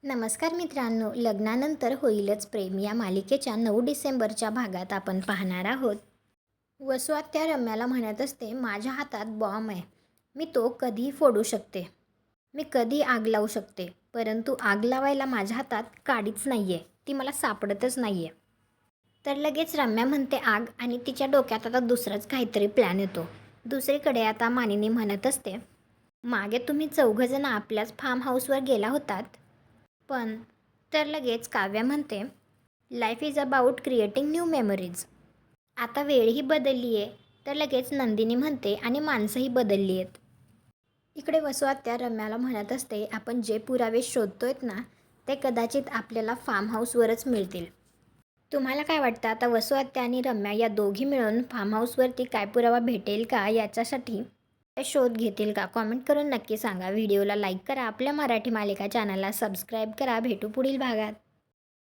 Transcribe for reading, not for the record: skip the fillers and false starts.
नमस्कार मित्रांनो, लग्नानंतर होईलच प्रेम या मालिकेच्या 9 डिसेंबरच्या भागात आपण पाहणार आहोत. वसुआत्या रम्याला म्हणत असते, माझ्या हातात बॉम्ब आहे. मी तो कधीही फोडू शकते. मी कधी आग लावू शकते. परंतु आग लावायला माझ्या हातात काडीच नाही आहे. ती मला सापडतच नाही आहे. तर लगेच रम्या म्हणते आग आणि तिच्या डोक्यात आता दुसराच काहीतरी प्लॅन येतो. दुसरीकडे आता मानिनी म्हणत असते, मागे तुम्ही चौघजण आपल्याच फार्म हाऊसवर गेला होतात. पण तर लगेच काव्या म्हणते, life is about creating new memories. आता वेळही बदलली आहे. तर लगेच नंदिनी म्हणते आणि माणसंही बदलली आहेत. इकडे वसुआत्या रम्याला म्हणत असते, आपण जे पुरावे शोधतोयत ना, ते कदाचित आपल्याला फार्म हाऊसवरच मिळतील. तुम्हाला काय वाटतं, आता वसुआत्या आणि रम्या या दोघी मिळून फार्म हाऊसवरती काय पुरावा भेटेल का, याच्यासाठी काय शोध घेतील का? कॉमेंट करून नक्की सांगा. व्हिडिओला लाईक करा, आपल्या मराठी मालिका चॅनलला सबस्क्राईब करा. भेटू पुढील भागात.